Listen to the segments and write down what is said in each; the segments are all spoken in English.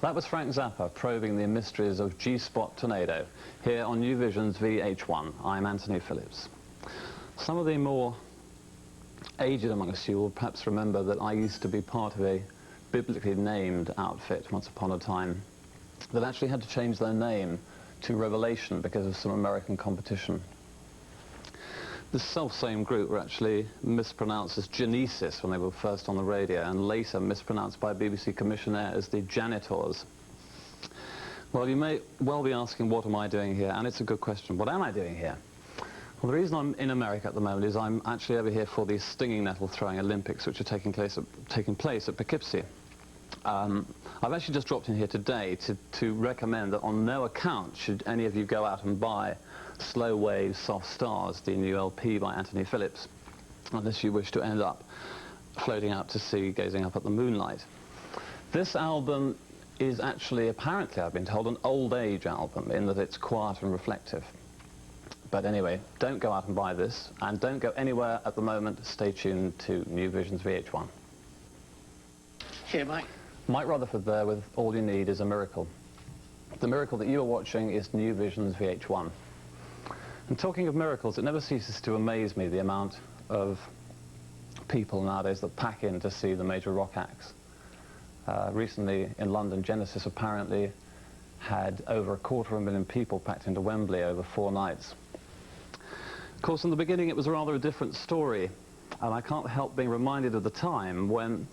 That was Frank Zappa probing the mysteries of G-spot tornado here on New Vision's VH1. I'm Anthony Phillips. Some of the more aged amongst you will perhaps remember that I used to be part of a biblically named outfit once upon a time that actually had to change their name to Revelation because of some American competition. This self-same group were actually mispronounced as Genesis when they were first on the radio, and later mispronounced by a BBC commissioner as the Janitors. Well, you may well be asking, what am I doing here? And it's a good question. What am I doing here? Well, the reason I'm in America at the moment is I'm actually over here for the stinging nettle throwing Olympics, which are taking place at Poughkeepsie. I've actually just dropped in here today to recommend that on no account should any of you go out and buy Slow Wave, Soft Stars, the new LP by Anthony Phillips, unless you wish to end up floating out to sea, gazing up at the moonlight. This album is actually, apparently, I've been told, an old age album in that it's quiet and reflective. But anyway, don't go out and buy this, and don't go anywhere at the moment. Stay tuned to New Vision's VH1. Here, Mike. Mike Rutherford there with All You Need Is a Miracle. The miracle that you are watching is New Vision's VH1. And talking of miracles, it never ceases to amaze me the amount of people nowadays that pack in to see the major rock acts. Recently in London, Genesis apparently had over 250,000 people packed into Wembley over 4 nights. Of course, in the beginning it was rather a different story, and I can't help being reminded of the time when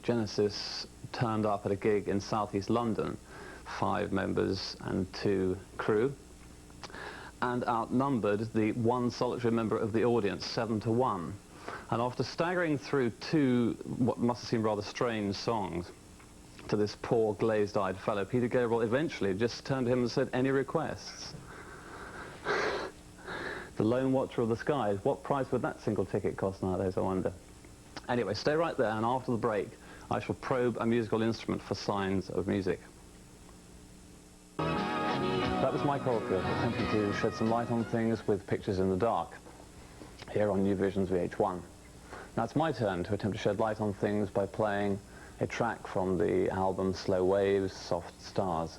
Genesis turned up at a gig in southeast London, 5 members and 2 crew, and outnumbered the one solitary member of the audience 7-1. And after staggering through 2 what must have seemed rather strange songs to this poor glazed-eyed fellow, Peter Gabriel eventually just turned to him and said, "Any requests?" The lone watcher of the skies. What price would that single ticket cost nowadays, I wonder? Anyway, stay right there, and after the break I shall probe a musical instrument for signs of music. That was Mike Oldfield attempting to shed some light on things with pictures in the dark here on New Vision's VH1. Now it's my turn to attempt to shed light on things by playing a track from the album Slow Waves, Soft Stars.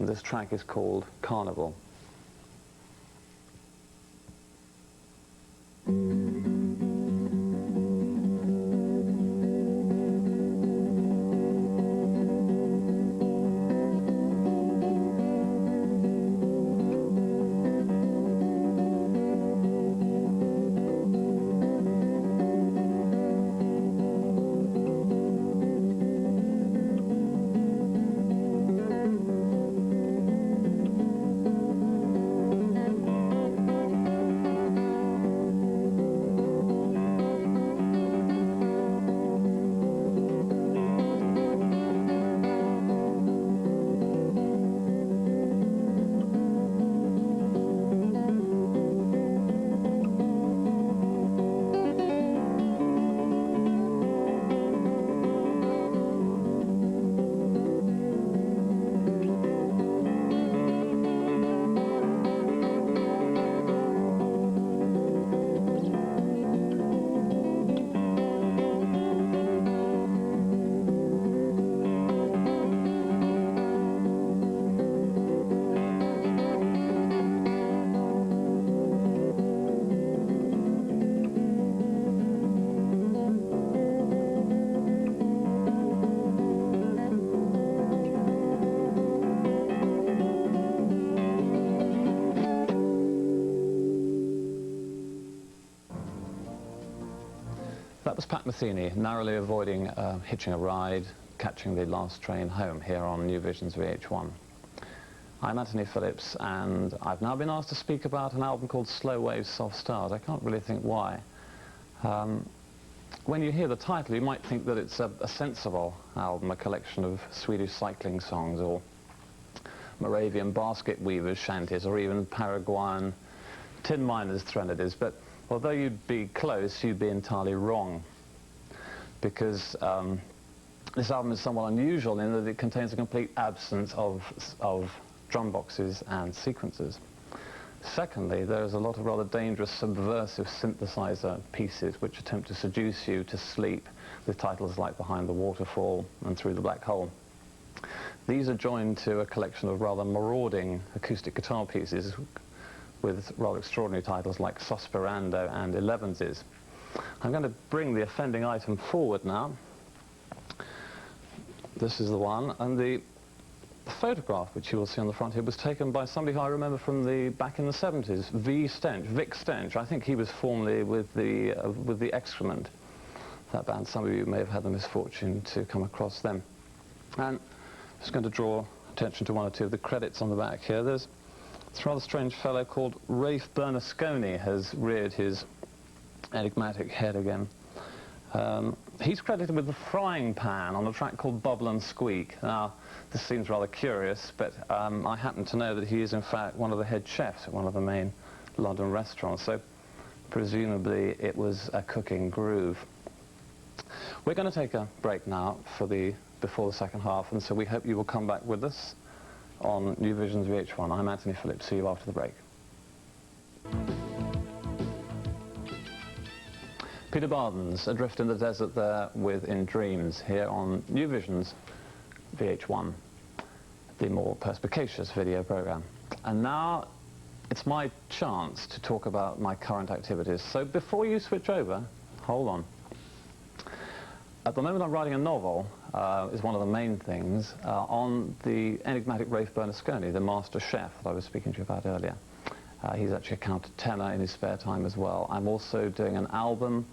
And this track is called Carnival. That was Pat Metheny, narrowly avoiding hitching a ride, catching the last train home here on New Vision's VH1. I'm Anthony Phillips, and I've now been asked to speak about an album called Slow Waves, Soft Stars. I can't really think why. When you hear the title, you might think that it's a sensible album, a collection of Swedish cycling songs, or Moravian basket weavers' shanties, or even Paraguayan tin miners' threnodies. But although you'd be close, you'd be entirely wrong, because this album is somewhat unusual in that it contains a complete absence of drum boxes and sequences. Secondly, there's a lot of rather dangerous subversive synthesizer pieces which attempt to seduce you to sleep, with titles like Behind the Waterfall and Through the Black Hole. These are joined to a collection of rather marauding acoustic guitar pieces with rather extraordinary titles like Sospirando and Elevenses. I'm going to bring the offending item forward now. This is the one, and the photograph which you will see on the front here was taken by somebody who I remember from back in the 70s, Vic Stench. I think he was formerly with the Excrement, that band. Some of you may have had the misfortune to come across them. And I'm just going to draw attention to one or two of the credits on the back here. There's this rather strange fellow called Rafe Bernasconi has reared his enigmatic head again. He's credited with the frying pan on a track called Bubble and Squeak. Now, this seems rather curious, but I happen to know that he is in fact one of the head chefs at one of the main London restaurants, so presumably it was a cooking groove. We're going to take a break now before the second half, and so we hope you will come back with us on New Visions VH1. I'm Anthony Phillips. See you after the break. Peter Barden's Adrift in the Desert there with In Dreams here on New Visions VH1, the more perspicacious video program. And now it's my chance to talk about my current activities. So before you switch over, hold on. At the moment I'm writing a novel, is one of the main things, on the enigmatic Rafe Bernasconi, the master chef that I was speaking to you about earlier. He's actually a countertenor in his spare time as well. I'm also doing an album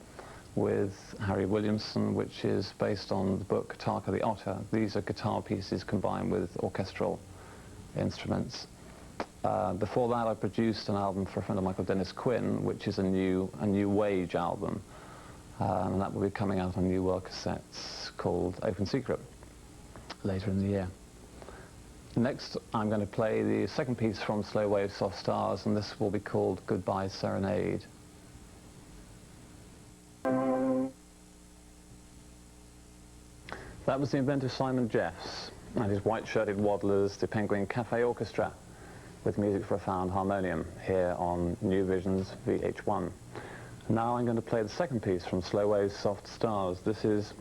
with Harry Williamson, which is based on the book Tarka the Otter. These are guitar pieces combined with orchestral instruments. Before that, I produced an album for a friend of mine called Dennis Quinn, which is a new wage album. And that will be coming out on New World cassettes called Open Secret later in the year. Next, I'm going to play the second piece from Slow Wave Soft Stars, and this will be called Goodbye Serenade. That was the inventor Simon Jeffs and his white-shirted waddlers, the Penguin Cafe Orchestra, with music for a found harmonium here on New Visions VH1. Now I'm going to play the second piece from Slow Wave Soft Stars. This is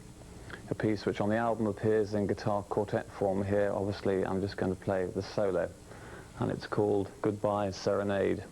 a piece which on the album appears in guitar quartet form. Here, obviously, I'm just going to play the solo, and it's called Goodbye Serenade.